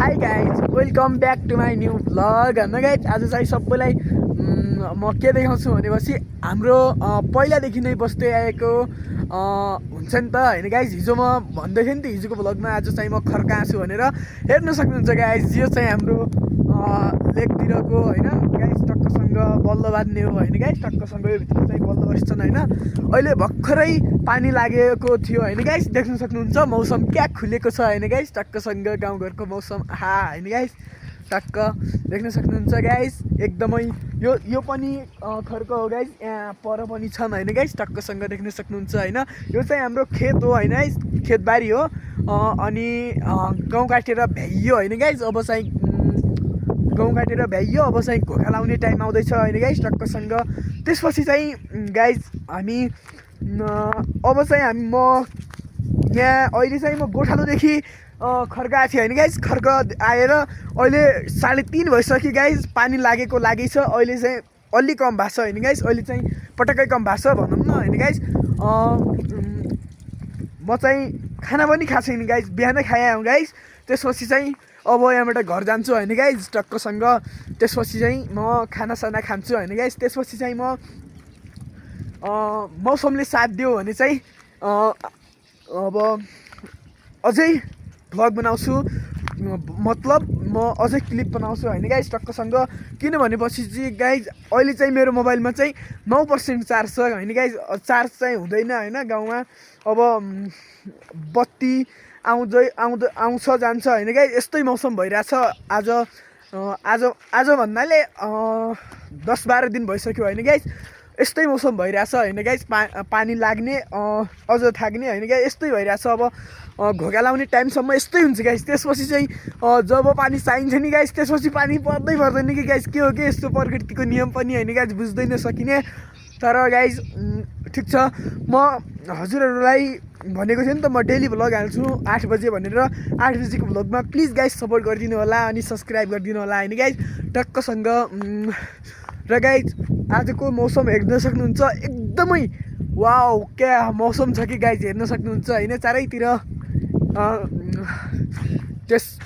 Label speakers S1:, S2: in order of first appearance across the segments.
S1: High guys welcome back to my new vlog होइन guys आज चाहिँ सबैलाई म के देखाउँछु भनेपछि हाम्रो पहिलादेखि नै बस्दै आएको हुन्छ नि त होइन गाइज हिजो म भन्दै थिएँ नि त हिजोको भ्लगमा आज चाहिँ म खर्का छु भनेर हेर्न सक्नुहुन्छ गाइज यो चाहिँ हाम्रो लेकतिरको होइन गाइज टक्कसँग बल्ल बाँध्ने हो होइन गाइज टक्कसँग यो भित्र चाहिँ बल्ल बस्छन् होइन अहिले भर्खरै पानी लागेको थियो होइन गाइज देख्न सक्नुहुन्छ मौसम क्या खुलेको छ होइन गाइज टक्कसँग गाउँघरको मौसम आहा होइन गाइज टक्क देख्न सक्नुहुन्छ गाइज एकदमै यो पनि खर्क हो गाइज यहाँ पर पनि छन् होइन गाइज टक्कसँग देख्न सक्नुहुन्छ होइन यो चाहिँ हाम्रो खेत हो होइन गाइज खेतबारी हो अनि गाउँ काटेर भ्याइयो होइन गाइज अब चाहिँ गाउँ काटेर भ्याइयो अब चाहिँ घोगा लाउने टाइम आउँदैछ होइन गाइज टक्कसँग त्यसपछि चाहिँ गाइज हामी अब चाहिँ म यहाँ अहिले चाहिँ म गोठालोदेखि खर्का थिएँ होइन गाइज खर्क आएर अहिले 3:30 भइसक्यो गाइज पानी लागेको लागेछ अहिले चाहिँ अलि कम भएको छ होइन गाइज अहिले चाहिँ पटक्कै कम भएको छ भनौँ न होइन गाइज म चाहिँ खाना पनि खाएको छैन गाइज बिहानै खाएँ गाइज त्यसपछि चाहिँ अब यहाँबाट घर जान्छु होइन गाइज टक्कसँग त्यसपछि चाहिँ म खानासाना खान्छु होइन गाइज त्यसपछि चाहिँ म मौसमले साथ दियो भने चाहिँ अब अझै भ्लग बनाउँछु मतलब म अझै क्लिप बनाउँछु होइन गाइज टक्कसँग किनभनेपछि चाहिँ गाइज अहिले चाहिँ मेरो मोबाइलमा चाहिँ 9% चार्ज छ होइन गाइज चार्ज चाहिँ हुँदैन होइन गाउँमा अब बत्ती आउँछ जान्छ होइन गाइज यस्तै मौसम भइरहेछ आज भन्नाले 10-12 दिन भइसक्यो होइन गाइज यस्तै मौसम भइरहेछ होइन गाइज पानी लाग्ने अझ थाक्ने होइन गाइज यस्तै भइरहेछ अब घोगा लाउने टाइमसम्म यस्तै हुन्छ गाइज त्यसपछि चाहिँ जब पानी चाहिन्छ नि गाइज त्यसपछि पानी पर्दैन कि गाइज के हो कि यस्तो प्रकृतिको नियम पनि होइन गाइज बुझ्दै नसकिने तर गाइज ठिक छ म हजुरहरूलाई भनेको थिएँ नि त म डेली भ्लग हाल्छु 8 बजे भनेर 8 बजेको भ्लगमा प्लिज गाइज सपोर्ट गरिदिनु होला अनि सब्सक्राइब गरिदिनु होला होइन गाइज टक्कसँग र गाइज आजको मौसम हेर्न सक्नुहुन्छ एकदमै वाउ क्या मौसम छ कि गाइज हेर्न सक्नुहुन्छ होइन चारैतिर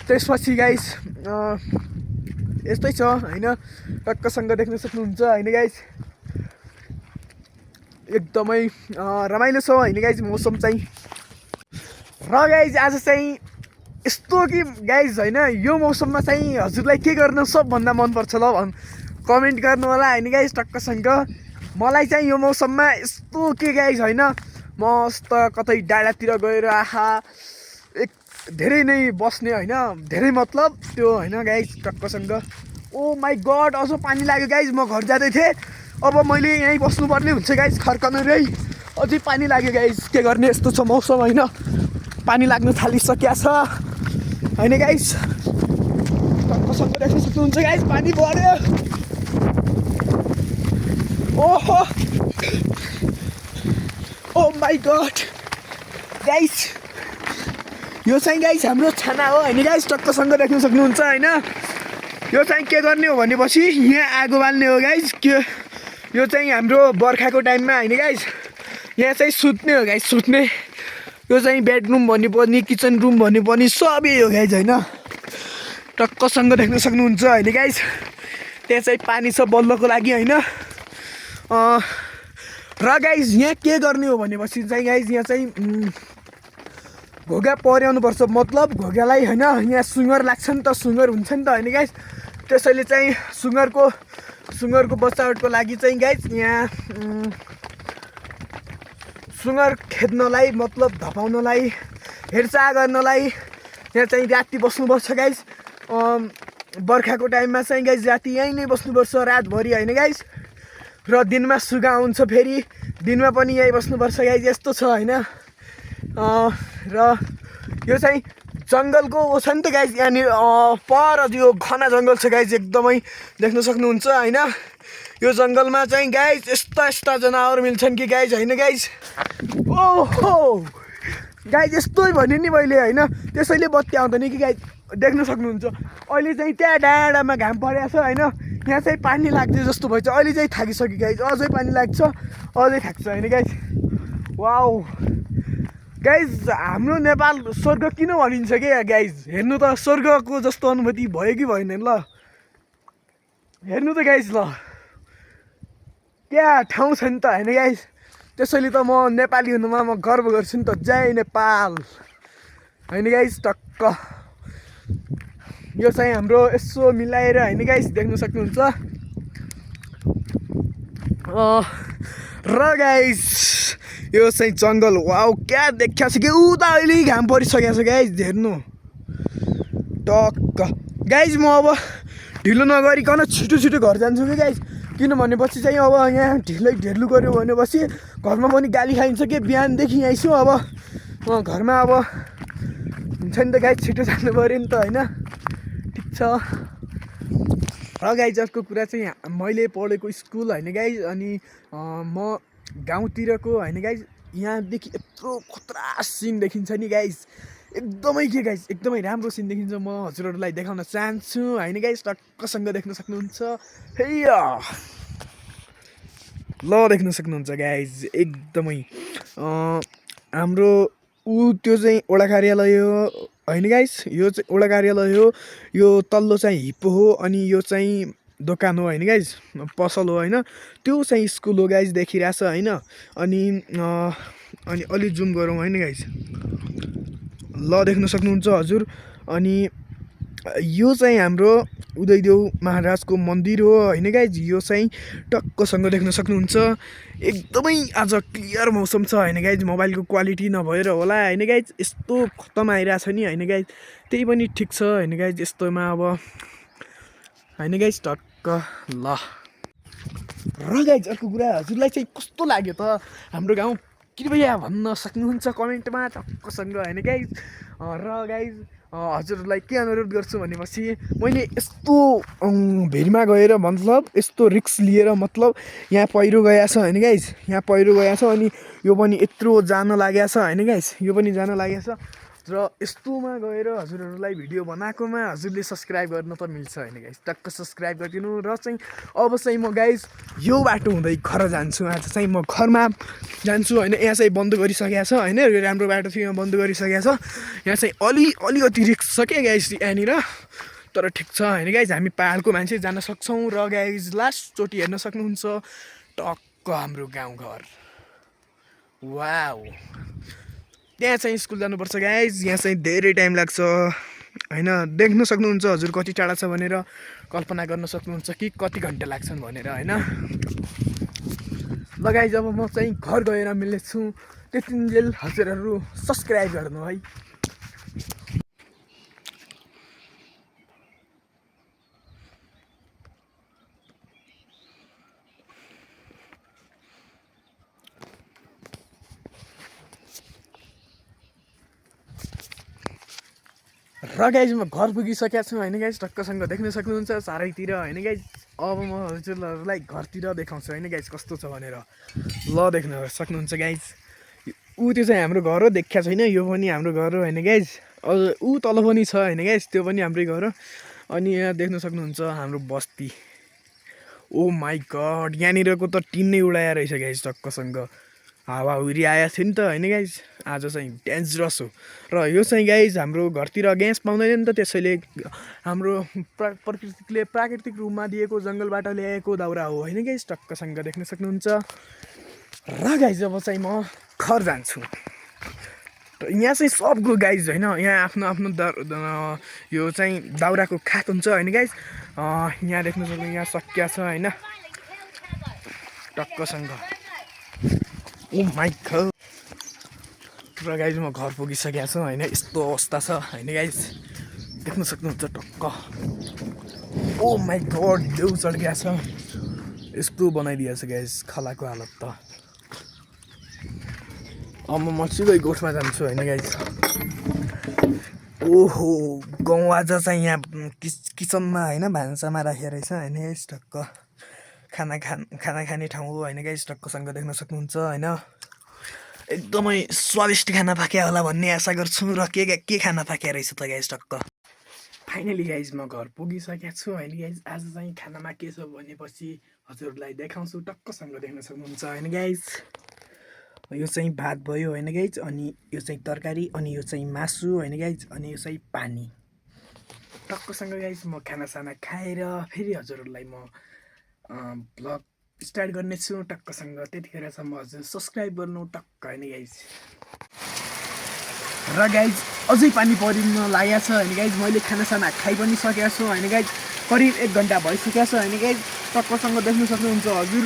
S1: त्यसपछि गाइज यस्तै छ होइन टक्कसँग देख्न सक्नुहुन्छ होइन गाइज एकदमै रमाइलो छ होइन गाइज मौसम चाहिँ र गाइज आज चाहिँ यस्तो कि गाइज होइन यो मौसममा चाहिँ हजुरलाई के गर्न सबभन्दा मनपर्छ ल कमेन्ट गर्नु होला होइन गाइज टक्कसँग मलाई चाहिँ यो मौसममा यस्तो के गाइज होइन मस्त कतै डाँडातिर गएर आहा धेरै नै बस्ने होइन धेरै मतलब त्यो होइन गाइज टक्कसँग ओ माई गड अझ पानी लाग्यो गाइज म घर जाँदै थिएँ अब मैले यहीँ बस्नुपर्ने हुन्छ गाइज खर्कनेरै अझै पानी लाग्यो गाइज के गर्ने यस्तो छ मौसम होइन पानी लाग्न थालिसक्या छ होइन गाइज टक्कसँग देख्न सक्नुहुन्छ गाइज पानी बढ्यो ओहो ओ माई गड गाइज यो चाहिँ गाइज हाम्रो छाना हो होइन गाइज टक्कसँग देख्न सक्नुहुन्छ होइन यो चाहिँ के गर्ने हो भनेपछि यहाँ आगो बाल्ने हो गाइज के यो चाहिँ हाम्रो बर्खाको टाइममा होइन गाइज यहाँ चाहिँ सुत्ने हो गाइज सुत्ने यो चाहिँ बेडरुम भन्ने पनि किचन रुम भन्ने पनि सबै हो गाइज होइन टक्कसँग देख्न सक्नुहुन्छ होइन गाइज त्यहाँ चाहिँ पानी छ बल्लको लागि होइन र गाइज यहाँ के गर्ने हो भनेपछि चाहिँ गाइज यहाँ चाहिँ घोगा पर्याउनुपर्छ मतलब घोगालाई होइन यहाँ सुँगर लाग्छ नि त सुँगर हुन्छ नि त होइन गाइज त्यसैले चाहिँ सुँगरको बच्चाहरूको लागि चाहिँ गाइज यहाँ सुँगर खेद्नलाई मतलब धपाउनलाई हेरचाह गर्नलाई यहाँ चाहिँ राति बस्नुपर्छ गाइज बर्खाको टाइममा चाहिँ गाइज राति यहीँ नै बस्नुपर्छ रातभरि होइन गाइज र दिनमा सुगा आउँछ फेरि दिनमा पनि यहीँ बस्नुपर्छ गाइज यस्तो छ होइन र यो चाहिँ जङ्गलको ओ छ नि त गाइज यहाँनिर पर यो घना जङ्गल छ गाइज एकदमै देख्न सक्नुहुन्छ होइन यो जङ्गलमा चाहिँ गाइज यस्ता जनावर मिल्छन् कि गाइज होइन गाइज ओहो गाइज यस्तै भन्यो नि मैले होइन त्यसैले बत्ती आउँदैन कि गाइज देख्न सक्नुहुन्छ अहिले चाहिँ त्यहाँ डाँडामा घाम परेको छ होइन यहाँ चाहिँ पानी लाग्छ जस्तो भएछ अहिले चाहिँ थाकिसक्यो गाइज अझै पानी लाग्छ अझै थाक्छ होइन गाइज वाउ गाइज हाम्रो नेपाल स्वर्ग किन भनिन्छ के गाइज हेर्नु त स्वर्गको जस्तो अनुभूति भयो कि भएन ल हेर्नु त गाइज ल क्या ठाउँ छ नि त होइन गाइज त्यसैले त म नेपाली हुनुमा म गर्व गर्छु नि त जय नेपाल होइन गाइज टक्क यो चाहिँ हाम्रो यसो मिलाएर होइन गाइज देख्न सक्नुहुन्छ र गाइज यो चाहिँ जङ्गल वाउ क्या देखिया छ कि उता अहिले घाम परिसकेको छ गाइज हेर्नु टक्क गाइज म अब ढिलो नगरिकन छिटो छिटो घर जान्छु कि गाइज किन भनेपछि चाहिँ अब यहाँ ढिलो गऱ्यो भनेपछि घरमा पनि गाली खाइन्छ कि बिहानदेखि यहीँ छु अब घरमा अब हुन्छ नि त गाइज छिटो जानु पऱ्यो नि त होइन ठिक छ र गाइज अर्को कुरा चाहिँ मैले पढेको स्कुल होइन गाइज अनि म गाउँतिरको होइन गाइज यहाँदेखि यत्रो खतरा सिन देखिन्छ नि गाइज एकदमै के गाइज एकदमै राम्रो सिन देखिन्छ म हजुरहरूलाई देखाउन चाहन्छु होइन गाइज टक्कसँग देख्न सक्नुहुन्छ हैया ल देख्न सक्नुहुन्छ गाइज एकदमै हाम्रो त्यो चाहिँ वडा कार्यालय हो होइन गाइज यो चाहिँ वडा कार्यालय हो यो तल्लो चाहिँ हिप्पो हो अनि यो चाहिँ दोकान हो होइन गाइज पसल हो होइन त्यो चाहिँ स्कुल हो गाइज देखिरहेछ होइन अनि अलि जुम गरौँ होइन गाइज ल देख्न सक्नुहुन्छ हजुर अनि यो चाहिँ हाम्रो उदयदेव महाराजको मन्दिर हो होइन गाइज यो चाहिँ टक्कसँग देख्न सक्नुहुन्छ एकदमै आज क्लियर मौसम छ होइन गाइज मोबाइलको क्वालिटी नभएर होला होइन गाइज यस्तो खत्तम आइरहेछ नि होइन गाइज त्यही पनि ठिक छ होइन गाइज यस्तोमा अब होइन गाइज टक्क ल र गाइज अर्को कुरा हजुरलाई चाहिँ कस्तो लाग्यो त हाम्रो गाउँ कृपया भन्न सक्नुहुन्छ कमेन्टमा टक्कसँग होइन गाइज र गाइज हजुरहरूलाई के अनुरोध गर्छु भनेपछि मैले यस्तो भिरमा गएर मतलब यस्तो रिस्क लिएर मतलब यहाँ पहिरो गएको छ होइन गाइज यहाँ पहिरो गएको छ अनि यो पनि यत्रो जान लागेको छ होइन गाइज यो पनि जान लागेको छ र यस्तोमा गएर हजुरहरूलाई भिडियो बनाएकोमा हजुरले सब्सक्राइब गर्न त मिल्छ होइन गाइज टक्क सब्सक्राइब गरिदिनु र चाहिँ अब चाहिँ म गाइज यो बाटो हुँदै घर जान्छु आज चाहिँ म घरमा जान्छु होइन यहाँ चाहिँ बन्द गरिसकेको छ होइन राम्रो बाटो थियो यहाँ बन्द गरिसकेको छ यहाँ चाहिँ अलिकति रिस्क छ क्या गाइज यहाँनिर तर ठिक छ होइन गाइज हामी पाहाडको मान्छे जान सक्छौँ र गाइज लास्टचोटि हेर्न सक्नुहुन्छ टक्क हाम्रो गाउँघर वाउ त्यहाँ चाहिँ स्कुल जानुपर्छ गाइज यहाँ चाहिँ धेरै टाइम लाग्छ होइन देख्न सक्नुहुन्छ हजुर कति टाढा छ भनेर कल्पना गर्न सक्नुहुन्छ कि कति घन्टा लाग्छन् भनेर होइन ल गाइज अब म चाहिँ घर गएर मिल्नेछु त्यतिन्जेल हजुरहरू सब्सक्राइब गर्नु है र गाइज म घर पुगिसकेको छु होइन गाइज टक्कसँग देख्न सक्नुहुन्छ चारैतिर होइन गाइज अब म हजुरहरूलाई घरतिर देखाउँछु होइन गाइज कस्तो छ भनेर ल देख्न सक्नुहुन्छ गाइज ऊ त्यो चाहिँ हाम्रो घर हो देखिया छैन यो पनि हाम्रो घर हो होइन गाइज ऊ तल पनि छ होइन गाइज त्यो पनि हाम्रै घर हो अनि यहाँ देख्न सक्नुहुन्छ हाम्रो बस्ती ओ माई गड यहाँनिरको त टिन नै उडाएर रहेछ गाइज टक्कसँग हावाहुरी आएको थियो नि त होइन गाइज आज चाहिँ डेन्जरस हो र यो चाहिँ गाइज हाम्रो घरतिर ग्यास पाउँदैन नि त त्यसैले हाम्रो प्रकृतिले प्राकृतिक रूपमा दिएको जङ्गलबाट ल्याएको दाउरा हो होइन गाइज टक्कसँग देख्न सक्नुहुन्छ र गाइज अब चाहिँ म घर जान्छु यहाँ चाहिँ सबको गाइज होइन यहाँ आफ्नो आफ्नो यो चाहिँ दाउराको खात हुन्छ होइन गाइज यहाँ देख्न सक्नु यहाँ सकिया छ होइन टक्कसँग ओ माई गॉड र गाइज म घर पुगिसकेको छु होइन यस्तो अवस्था छ होइन गाइज देख्न सक्नुहुन्छ टक्क ओ माई गॉड देउ चड्किया छ यस्तो बनाइदिएको छ गाइज खलाको हालत त अब म सिधै गोठमा जान्छु होइन गाइज ओहो गाउँ आज चाहिँ यहाँ किचनमा होइन भान्सामा राखेको रहेछ होइन गाइज टक्क खाना खाने ठाउँ हो होइन गाइज टक्कसँग देख्न सक्नुहुन्छ होइन एकदमै स्वादिष्ट खाना पाक्या होला भन्ने आशा गर्छु र के खाना पाक्या रहेछ त गाइज टक्क फाइनली गाइज म घर पुगिसकेको छु होइन गाइज आज चाहिँ खानामा के छ भनेपछि हजुरहरूलाई देखाउँछु टक्कसँग देख्न सक्नुहुन्छ होइन गाइज यो चाहिँ भात भयो होइन गाइज, अनि यो चाहिँ तरकारी, अनि यो चाहिँ मासु होइन गाइज, अनि यो चाहिँ पानी। टक्कसँग गाइज म खानासाना खाएर फेरि हजुरहरूलाई म भ्लग स्टार्ट गर्नेछु टक्कसँग। त्यतिखेरसम्म हजुर सब्सक्राइब गर्नु टक्क होइन गाइज। र गाइज अझै पानी परिन लागेको छ होइन गाइज। मैले खानासाना खाइ पनि सकेको छु होइन गाइज। करिब 1 घन्टा भइसकेको छ होइन गाइज। टक्कसँग देख्नु सक्नुहुन्छ हजुर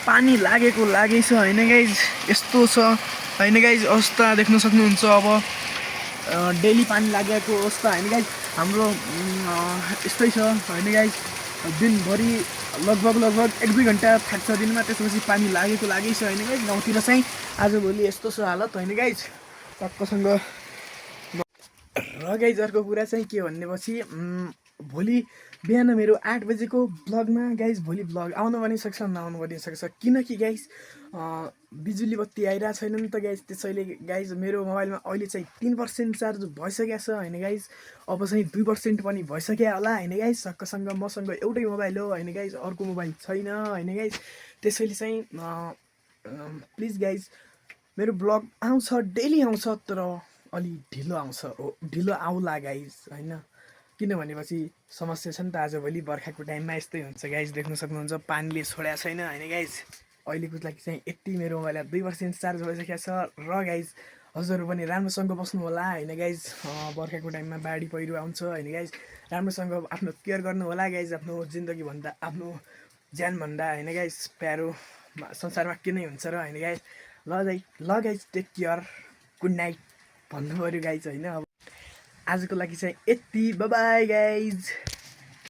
S1: पानी लागेको लागेछ होइन गाइज। यस्तो छ होइन गाइज अवस्था देख्न सक्नुहुन्छ। अब डेली पानी लागेको अवस्था होइन गाइज। हाम्रो यस्तै छ होइन गाइज। दिनभरि लगभग 1-2 घन्टा थाक्छ दिनमा, त्यसपछि पानी लागेको लागेछ होइन गाइज। गाउँतिर चाहिँ आजभोलि यस्तो छ हालत होइन गाइज टक्कसँग। र गाइज अर्को कुरा चाहिँ के भनेपछि भोलि बिहान मेरो 8 बजेको ब्लगमा गाइज भोलि ब्लग आउनु पनि सक्छ नआउनु पनि सक्छ, किनकि गाइज बिजुली बत्ती आइरहेको छैन नि त गाइज। त्यसैले गाइज मेरो मोबाइलमा अहिले चाहिँ 3% चार्ज भइसकेको छ होइन गाइज। अब चाहिँ 2% पनि भइसक्यो होला होइन गाइज। सक्कसँग मसँग एउटै मोबाइल हो होइन गाइज, अर्को मोबाइल छैन होइन गाइज। त्यसैले चाहिँ प्लिज गाइज मेरो ब्लग आउँछ, डेली आउँछ, तर अलि ढिलो आउँछ, ढिलो आउला गाइज होइन। किनभनेपछि समस्या छ नि त, आजभोलि बर्खाको टाइममा यस्तै हुन्छ गाइज। देख्न सक्नुहुन्छ पानीले छोडेको छैन होइन गाइज। अहिलेको लागि चाहिँ यति मेरो मोबाइलमा 2% चार्ज भइसकेको छ। र गाइज हजुरहरू पनि राम्रोसँग बस्नु होला होइन गाइज। बर्खाको टाइममा बाढी पहिरो आउँछ होइन गाइज। राम्रोसँग आफ्नो केयर गर्नु होला गाइज। आफ्नो जिन्दगीभन्दा, आफ्नो ज्यानभन्दा होइन गाइज प्यारो संसारमा के नै हुन्छ र होइन गाइज। ल guys take care, good night भन्नु पऱ्यो गाइज होइन। अब आजको लागि चाहिँ यति, बाई बाई गाइज।